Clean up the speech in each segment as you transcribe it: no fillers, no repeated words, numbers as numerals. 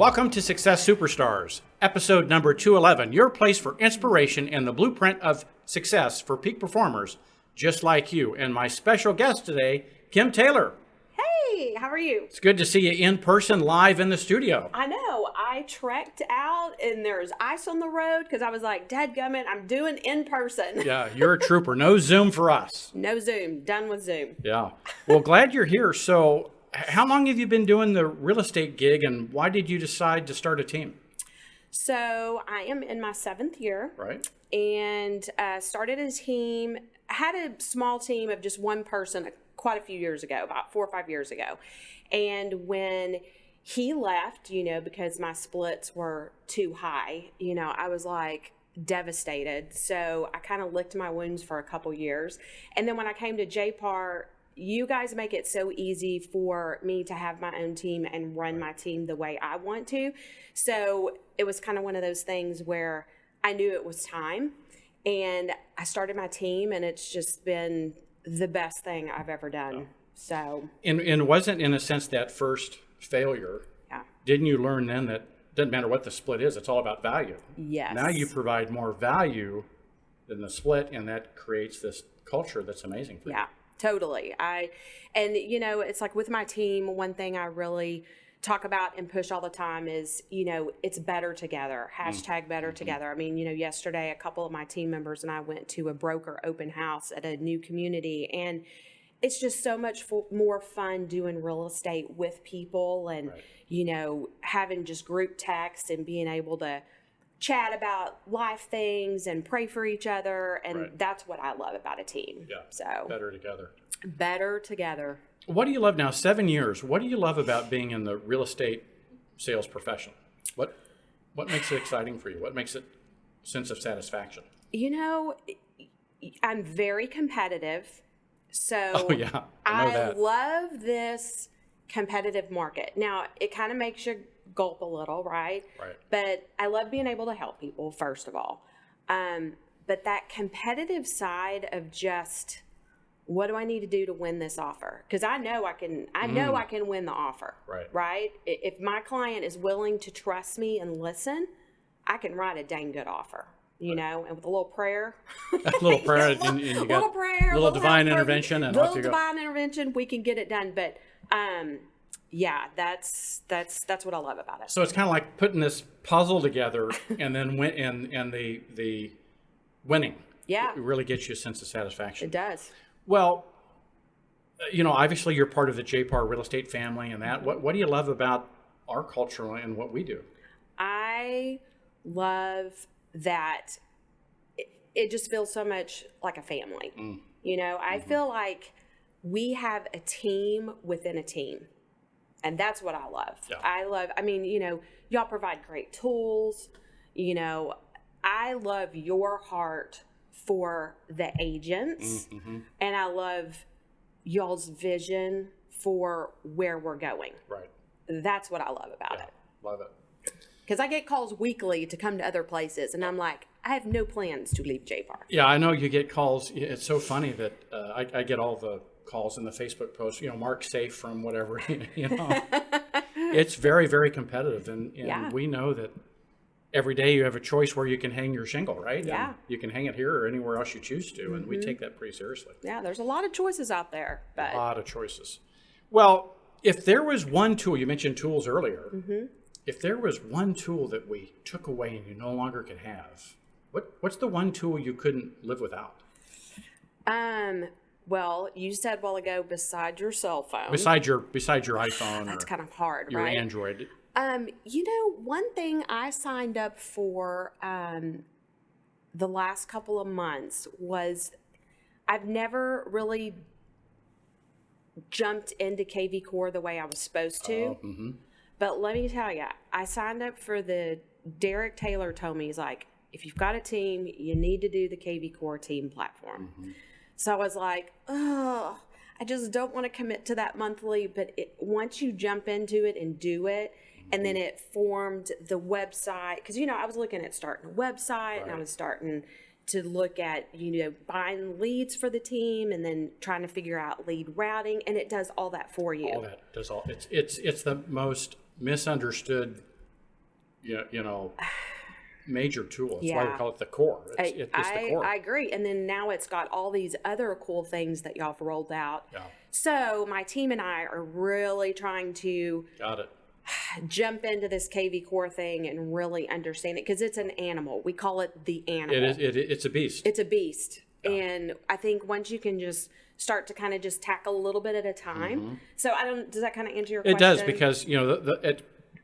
Welcome to Success Superstars, episode number 211, your place for inspiration and the blueprint of success for peak performers just like you. And my special guest today, Kim Taylor. Hey, how are you? It's good to see you in person, live in the studio. I know. I trekked out and there's ice on the road because I was like, dadgummit, I'm doing in person. Yeah, you're a trooper. No Zoom for us. No Zoom. Done with Zoom. Yeah. Well, glad you're here. So how long have you been doing the real estate gig and why did you decide to start a team? So I am in my 7th year. Right. And started a team. I had a small team of just one person quite a few years ago, about 4 or 5 years ago. And when he left, because my splits were too high, I was like devastated. So I kind of licked my wounds for a couple years. And then when I came to JPAR, you guys make it so easy for me to have my own team and run my team the way I want to. So it was kind of one of those things where I knew it was time. And I started my team, and it's just been the best thing I've ever done. Oh. So, and wasn't in a sense that first failure? Yeah. Didn't you learn then that it doesn't matter what the split is, it's all about value? Yes. Now you provide more value than the split, and that creates this culture that's amazing for you. Yeah, totally. It's like with my team, one thing I really talk about and push all the time is, it's better together. Hashtag better together. I mean, yesterday a couple of my team members and I went to a broker open house at a new community, and it's just so much more fun doing real estate with people and, right. Having just group text and being able to chat about life things and pray for each other. And right. That's what I love about a team. Yeah. So Better together. Better together. What do you love now? 7 years. What do you love about being in the real estate sales profession? What makes it exciting for you? What makes it a sense of satisfaction? I'm very competitive. So Oh yeah, I know that. love this competitive market. Now, it kind of makes you gulp a little, right? Right. But I love being able to help people, first of all. But that competitive side of just, what do I need to do to win this offer? Because I know I can win the offer. Right. Right? If my client is willing to trust me and listen, I can write a dang good offer. And with a little prayer. A little prayer, and you got little prayer, little divine intervention, and off you go. Divine intervention, we can get it done. But yeah, that's what I love about it. So it's kind of like putting this puzzle together, and then the winning. Yeah, it really gets you a sense of satisfaction. It does. Well, obviously you're part of the JPAR real estate family, and that. What do you love about our culture and what we do? I love that it just feels so much like a family. I feel like we have a team within a team, and that's what I love. Yeah. Y'all provide great tools. I love your heart for the agents, and I love y'all's vision for where we're going. Right. That's what I love about it. Love it. Because I get calls weekly to come to other places, and I'm like, I have no plans to leave JPAR. Yeah, I know you get calls. It's so funny that I get all the calls in the Facebook posts, Mark safe from whatever, It's very, very competitive, and Yeah. we know that every day you have a choice where you can hang your shingle, right? Yeah. And you can hang it here or anywhere else you choose to, and we take that pretty seriously. Yeah, there's a lot of choices out there. But A lot of choices. Well, if there was one tool, you mentioned tools earlier, if there was one tool that we took away and you no longer could have, what's the one tool you couldn't live without? Well, you said a while ago, beside your cell phone. Besides your iPhone. That's or kind of hard, your right? Android. One thing I signed up for the last couple of months was I've never really jumped into KV Core the way I was supposed to. But let me tell you, I signed up for Derek Taylor told me, he's like, if you've got a team, you need to do the KV Core team platform. So I was like, I just don't want to commit to that monthly. But once you jump into it and do it, and then it formed the website. Because, I was looking at starting a website, and I was starting to look at, buying leads for the team and then trying to figure out lead routing. And it does all that for you. It's the most misunderstood you know, major tool. That's why we Yeah. call it the core. It's the core. I agree. And then now it's got all these other cool things that y'all have rolled out. Yeah. So my team and I are really trying to Got it. jump into this KV core thing and really understand it, because it's an animal. We call it the animal. It is. It's a beast. It's a beast. Yeah. And I think once you can just start to kind of just tackle a little bit at a time. So does that kind of answer your question? It does, because, you know,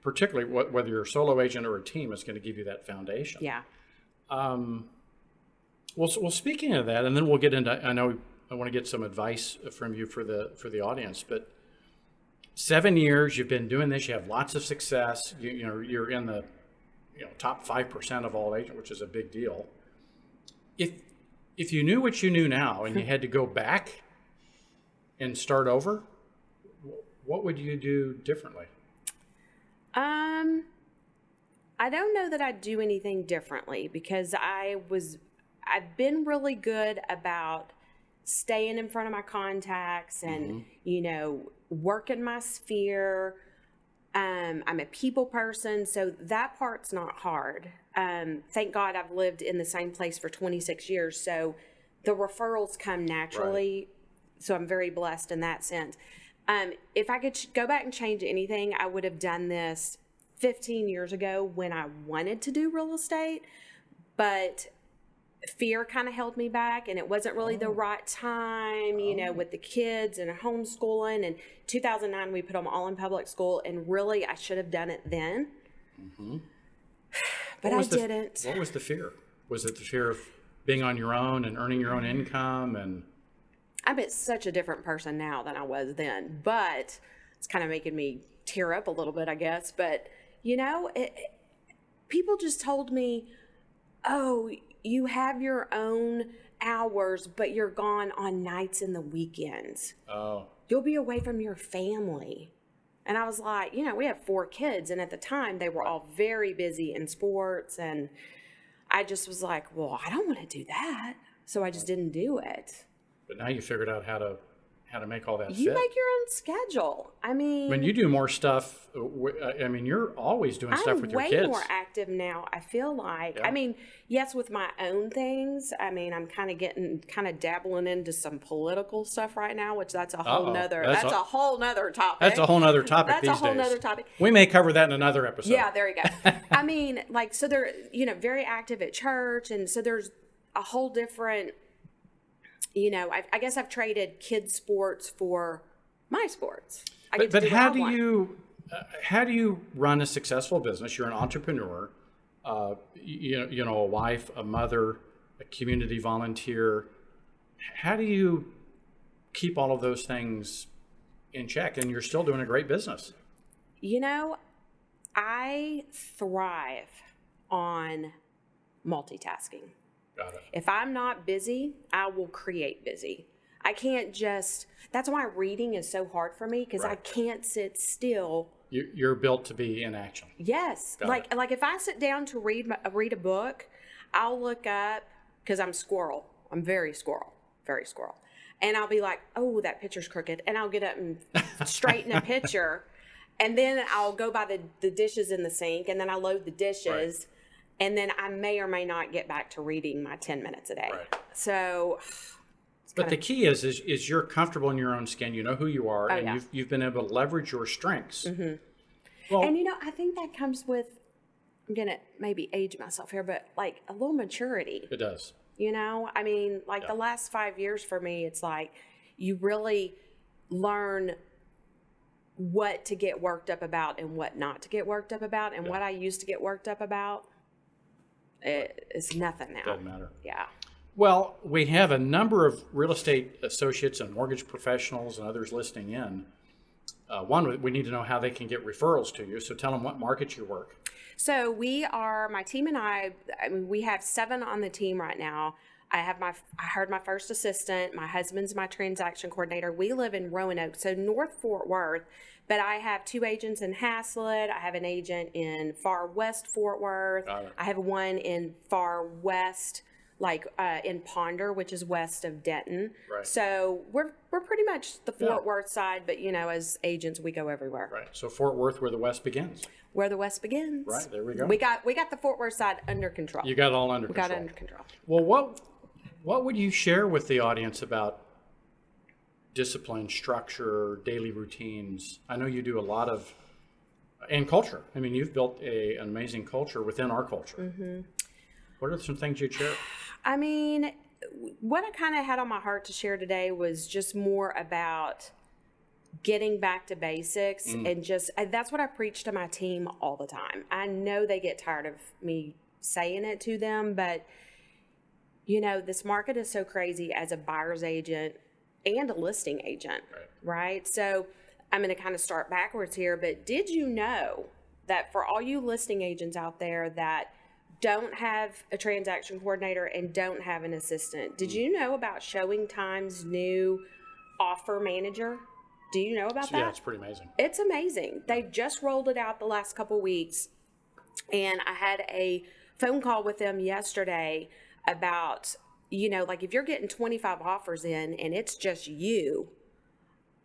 particularly whether you're a solo agent or a team, it's going to give you that foundation. Yeah. Well, speaking of that, and then we'll get into, I know I want to get some advice from you for the audience, but 7 years you've been doing this, you have lots of success. You know, you're in the top 5% of all agents, which is a big deal. If you knew what you knew now and you had to go back and start over, what would you do differently? I don't know that I'd do anything differently, because I've been really good about staying in front of my contacts and, working my sphere. I'm a people person, so that part's not hard. Thank God I've lived in the same place for 26 years, so the referrals come naturally. Right. So I'm very blessed in that sense. If I could go back and change anything, I would have done this 15 years ago when I wanted to do real estate, but fear kind of held me back, and it wasn't really the right time, with the kids and homeschooling. And 2009, we put them all in public school, and really I should have done it then. But I didn't. What was the fear? Was it the fear of being on your own and earning your own income? And I'm such a different person now than I was then, but it's kind of making me tear up a little bit, I guess. But, people just told me, oh, you have your own hours, but you're gone on nights and the weekends. Oh. You'll be away from your family. And I was like, we have 4 kids. And at the time, they were all very busy in sports. And I just was like, well, I don't want to do that. So I just didn't do it. But now you figured out how to make all that fit. You make your own schedule. I mean, when you do more stuff, you're always doing stuff with your kids. I'm way more active now, I feel like. Yeah. I mean, yes, with my own things. I mean, I'm kind of dabbling into some political stuff right now, which that's a whole nother topic. That's a whole nother topic these days. We may cover that in another episode. Yeah, there you go. I mean, so they're, very active at church. And so there's a whole different, I guess I've traded kids' sports for my sports. But how do you run a successful business? You're an entrepreneur, a wife, a mother, a community volunteer. How do you keep all of those things in check, and you're still doing a great business? I thrive on multitasking. Got it. If I'm not busy, I will create busy. I can't that's why reading is so hard for me, because I can't sit still. You're built to be in action. Yes. Like if I sit down to read a book, I'll look up, because I'm squirrel. I'm very squirrel. And I'll be like, oh, that picture's crooked. And I'll get up and straighten a picture. And then I'll go by the dishes in the sink, and then I load the dishes. Right. And then I may or may not get back to reading my 10 minutes a day. Right. So, but the key is you're comfortable in your own skin. You know who you are, you've been able to leverage your strengths. Mm-hmm. Well, and I think that comes with, I'm gonna maybe age myself here, but like a little maturity. It does. I mean, the last 5 years for me, it's like you really learn what to get worked up about and what not to get worked up about, and what I used to get worked up about. It's nothing now. Doesn't matter. Yeah. Well, we have a number of real estate associates and mortgage professionals and others listening in. One, we need to know how they can get referrals to you. So tell them what markets you work. So my team and I mean, we have 7 on the team right now. I hired my first assistant. My husband's my transaction coordinator. We live in Roanoke, so North Fort Worth. But I have 2 agents in Haslett. I have an agent in far west Fort Worth. I have one in far west like in Ponder, which is west of Denton. Right. So we're pretty much the Fort Worth side, but as agents, we go everywhere. Right. So Fort Worth, where the West begins. Where the West begins. Right. There we go. We got the Fort Worth side under control. You got it all under control. Got it under control. Well, what would you share with the audience about discipline, structure, daily routines? I know you do a lot of, and culture. I mean, you've built an amazing culture within our culture. Mm-hmm. What are some things you'd share? I mean, what I kind of had on my heart to share today was just more about getting back to basics and that's what I preach to my team all the time. I know they get tired of me saying it to them, but this market is so crazy as a buyer's agent and a listing agent, right? So I'm going to kind of start backwards here, but did you know that for all you listing agents out there that don't have a transaction coordinator and don't have an assistant, did you know about Showing Time's new offer manager? Do you know about that? Yeah, it's pretty amazing. It's amazing. They've just rolled it out the last couple weeks, and I had a phone call with them yesterday about, like if you're getting 25 offers in and it's just you,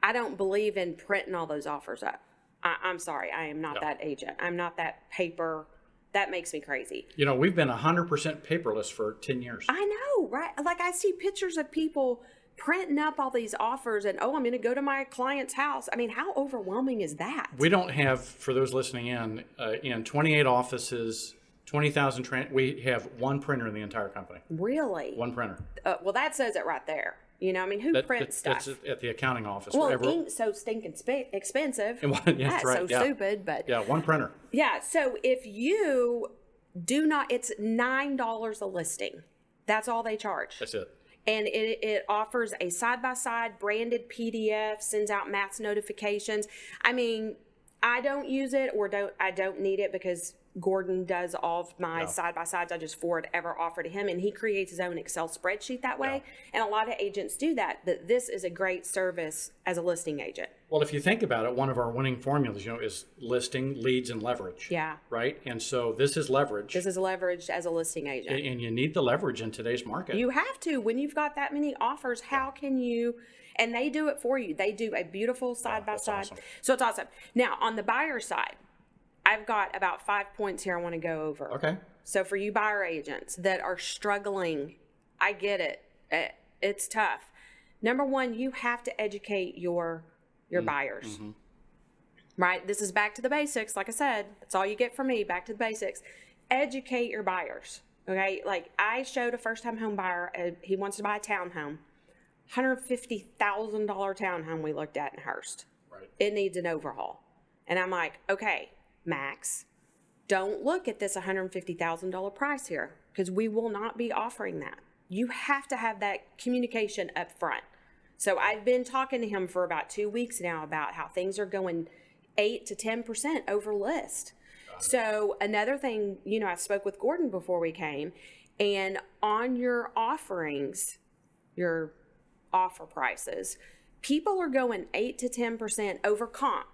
I don't believe in printing all those offers up. I'm sorry. I am not that agent. I'm not that paper. That makes me crazy. We've been 100% paperless for 10 years. I know, right? Like I see pictures of people printing up all these offers and, I'm going to go to my client's house. I mean, how overwhelming is that? We don't have, for those listening in 28 offices, 20,000, we have one printer in the entire company. Really? One printer. Well, that says it right there. Who prints stuff? That's at the accounting office. Well, ink's so stinking expensive. That's right. Stupid, but... Yeah, one printer. Yeah, so if you do not... It's $9 a listing. That's all they charge. That's it. And it offers a side-by-side branded PDF, sends out mass notifications. I mean, I don't use it I don't need it because Gordon does all of my side-by-sides. I just forward ever offer to him, and he creates his own Excel spreadsheet that way. Yeah. And a lot of agents do that, but this is a great service as a listing agent. Well, if you think about it, one of our winning formulas, is listing, leads, and leverage. Yeah. Right? And so this is leverage. This is leverage as a listing agent. And you need the leverage in today's market. You have to. When you've got that many offers, how can you... And they do it for you. They do a beautiful side-by-side. Awesome. So it's awesome. Now, on the buyer side, I've got about 5 points here I want to go over. Okay. So for you buyer agents that are struggling, I get it. It's tough. Number one, you have to educate your buyers. Mm-hmm. Right? This is back to the basics. Like I said, that's all you get from me, back to the basics. Educate your buyers. Okay? Like I showed a first-time home buyer, he wants to buy a townhome. $150,000 townhome we looked at in Hearst. Right. It needs an overhaul. And I'm like, okay, Max, don't look at this $150,000 price here because we will not be offering that. You have to have that communication up front. So I've been talking to him for about 2 weeks now about how things are going 8 to 10% over list. So another thing, I spoke with Gordon before we came, and on your offerings, your offer prices, people are going 8 to 10% over comp.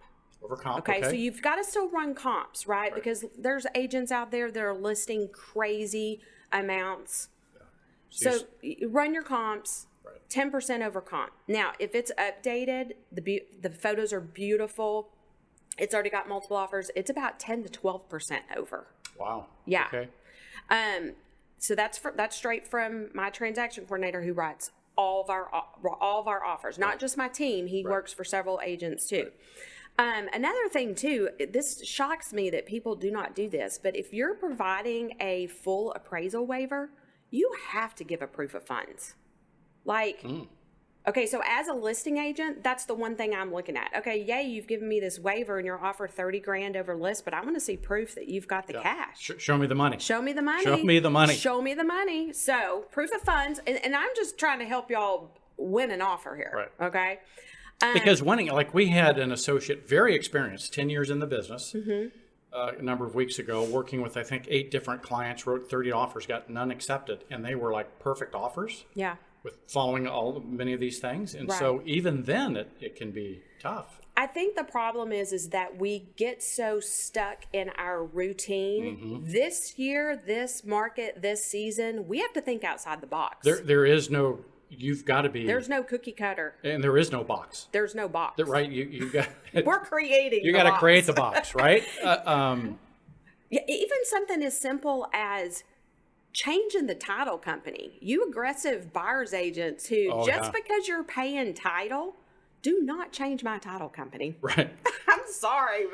Okay, so you've got to still run comps, right? Because there's agents out there that are listing crazy amounts. Yeah. So you run your comps, 10% over comp. Now, if it's updated, the photos are beautiful, it's already got multiple offers, it's about 10 to 12% over. Wow. Yeah. Okay. So that's straight from my transaction coordinator who writes all of our offers, not just my team. He works for several agents too. Another thing too, this shocks me that people do not do this, but if you're providing a full appraisal waiver, you have to give a proof of funds. Okay, so as a listing agent, that's the one thing I'm looking at. Okay, yay, you've given me this waiver and you're offered $30,000 over list, but I want to see proof that you've got the cash. Show me the money. Show me the money. Show me the money. Show me the money. So proof of funds, and I'm just trying to help y'all win an offer here. Right. Okay. Because winning, like we had an associate, very experienced, 10 years in the business, a number of weeks ago, working with, I think, 8 different clients, wrote 30 offers, got none accepted. And they were like perfect offers. Yeah. With following many of these things. And so even then, it can be tough. I think the problem is that we get so stuck in our routine. This year, this market, this season, we have to think outside the box. There is no, you've got to be. There's no cookie cutter. And there is no box. There's no box. Right? You got. We're creating. You got to create the box, right? Yeah, even something as simple as changing the title company. You aggressive buyer's agents who because you're paying title, do not change my title company. Right. I'm sorry,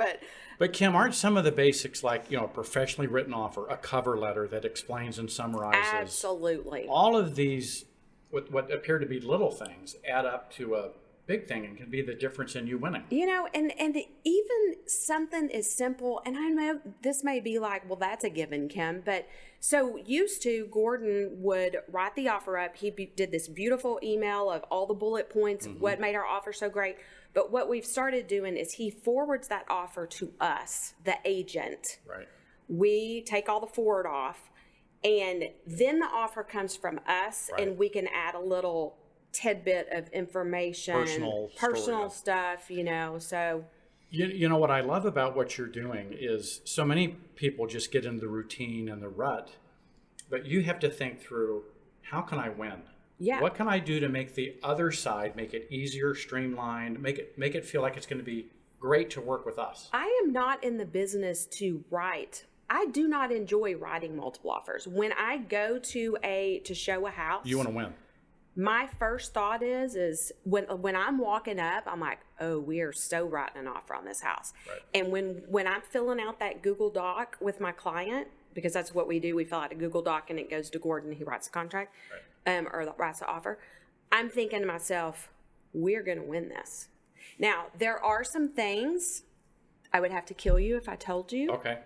But Kim, aren't some of the basics like, a professionally written offer, a cover letter that explains and summarizes? Absolutely. All of these, what appear to be little things, add up to a big thing and can be the difference in you winning. And even something as simple, and I know this may be like, well, that's a given, Kim, but so used to, Gordon would write the offer up. He did this beautiful email of all the bullet points, what made our offer so great. But what we've started doing is he forwards that offer to us, the agent. Right. We take all the forward off, and then the offer comes from us, and we can add a little tidbit of information, personal stuff, so. You know what I love about what you're doing is so many people just get into the routine and the rut, but you have to think through, how can I win? Yeah. What can I do to make the other side, make it easier, streamlined, make it feel like it's going to be great to work with us? I am not in the business to write. I do not enjoy writing multiple offers. When I go to show a house, you want to win. My first thought is when I'm walking up, I'm like, oh, we are so writing an offer on this house. Right. And when I'm filling out that Google Doc with my client, because that's what we do, we fill out a Google Doc and it goes to Gordon, he writes the contract, or writes the offer. I'm thinking to myself, we're going to win this. Now, there are some things, I would have to kill you if I told you. Okay.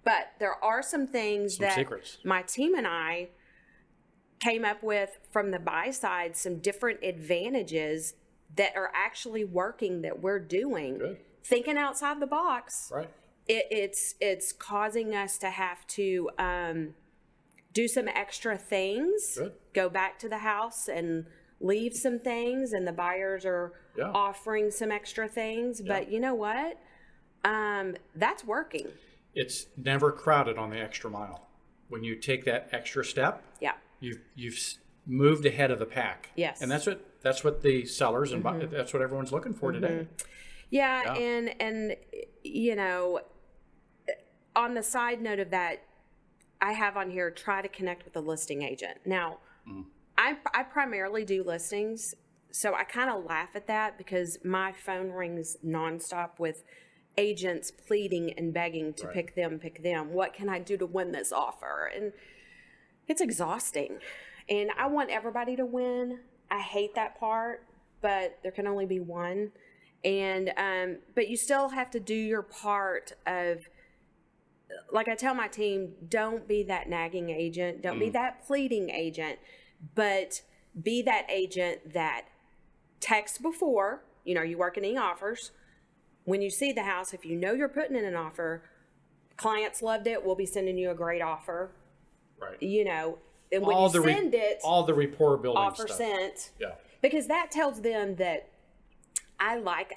But there are some things that secrets. My team and I came up with from the buy side, some different advantages that are actually working that we're doing. Good. Thinking outside the box. Right. It's causing us to have to do some extra things. Good. Go back to the house and leave some things, and the buyers are offering some extra things. Yeah. But you know what? That's working. It's never crowded on the extra mile. When you take that extra step, you've moved ahead of the pack. Yes. And that's what the sellers and that's what everyone's looking for today. Yeah. And on the side note of that, I have on here, try to connect with a listing agent. Now, I primarily do listings, so I kind of laugh at that because my phone rings nonstop with agents pleading and begging to pick them. What can I do to win this offer? And it's exhausting. And I want everybody to win. I hate that part, but there can only be one. And but you still have to do your part of, like I tell my team, don't be that nagging agent. Don't be that pleading agent, but be that agent that texts before, you work in e-offers. When you see the house, if you know you're putting in an offer, clients loved it, we'll be sending you a great offer. Right. And when send it, all the rapport building offer stuff. Sent. Yeah. Because that tells them that I like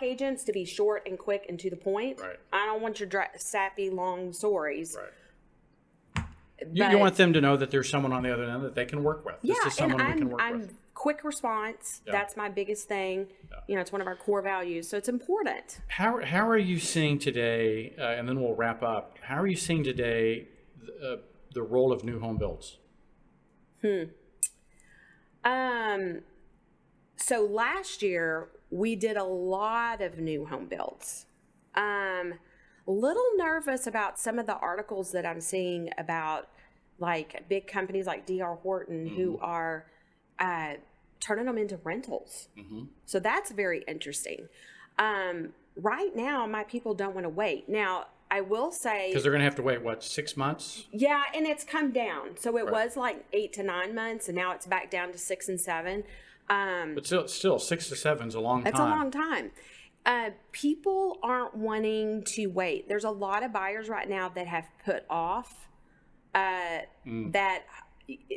agents to be short and quick and to the point. Right. I don't want your sappy long stories. Right. You want them to know that there's someone on the other end that they can work with. Yeah, this is someone we can work I'm with. Quick response. Yeah. That's my biggest thing. Yeah. It's one of our core values, so it's important. How are you seeing today? And then we'll wrap up. How are you seeing today the role of new home builds? So last year we did a lot of new home builds. A little nervous about some of the articles that I'm seeing about like big companies like D.R. Horton who are turning them into rentals. So that's very interesting. Right now, my people don't want to wait. Now, I will say... Because they're going to have to wait, 6 months? Yeah, and it's come down. So it was like 8 to 9 months, and now it's back down to 6 and 7. But still 6 to 7 is a long time. It's a long time. People aren't wanting to wait. There's a lot of buyers right now that have put off that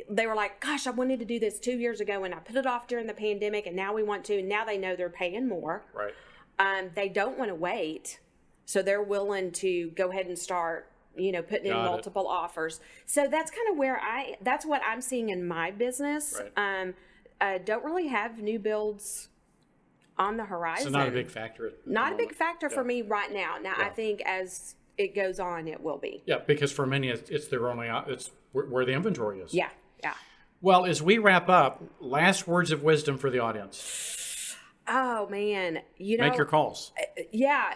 they were like, gosh, I wanted to do this 2 years ago and I put it off during the pandemic and now we want to. And now they know they're paying more. Right. they don't want to wait. So they're willing to go ahead and start, putting in Got it. multiple offers. So that's kind of where that's what I'm seeing in my business. Right. Don't really have new builds on the horizon. So not a big factor. Not a big factor for me right now. Now, I think as it goes on, it will be. Yeah, because for many, it's their only, it's where the inventory is. Yeah. Well, as we wrap up, last words of wisdom for the audience. Oh, man. Make your calls. Yeah.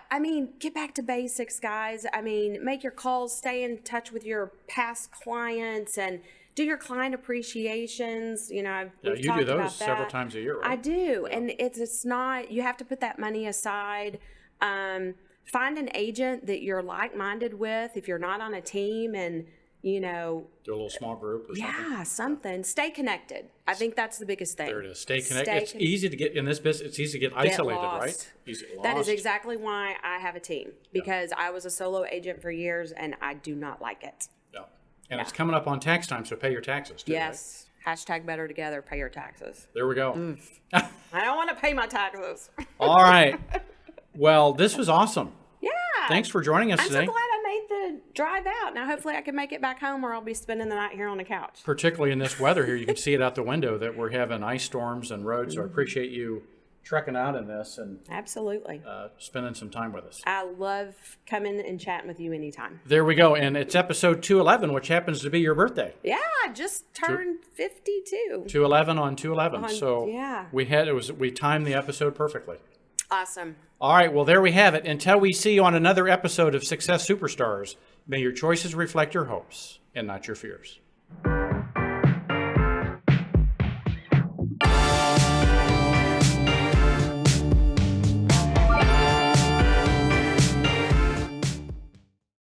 Get back to basics, guys. Make your calls, stay in touch with your past clients, and do your client appreciations. We've You talked do those about that several times a year, right? I do. Yeah. And it's not, you have to put that money aside. Find an agent that you're like-minded with if you're not on a team, and, do a little small group or something. Yeah, something. Stay connected. I think that's the biggest thing. There it is. Stay connected. It's easy to get in this business. It's easy to get isolated, right? Easy to get That is lost. exactly why I have a team, because I was a solo agent for years and I do not like it. Yeah. And it's coming up on tax time, so pay your taxes too. Yes. Right? Hashtag better together, pay your taxes. There we go. I don't want to pay my taxes. All right. Well, this was awesome. Yeah. Thanks for joining us I'm today. so glad I made the drive out. Now, hopefully I can make it back home, or I'll be spending the night here on the couch. Particularly in this weather here, you can see it out the window that we're having ice storms and roads. So I appreciate you trekking out in this and Absolutely. spending some time with us. I love coming and chatting with you anytime. There we go. And it's episode 211, which happens to be your birthday. Yeah, I just turned 52. 211 on 211. So yeah. we timed the episode perfectly. Awesome. All right, well, there we have it. Until we see you on another episode of Success Superstars, may your choices reflect your hopes and not your fears.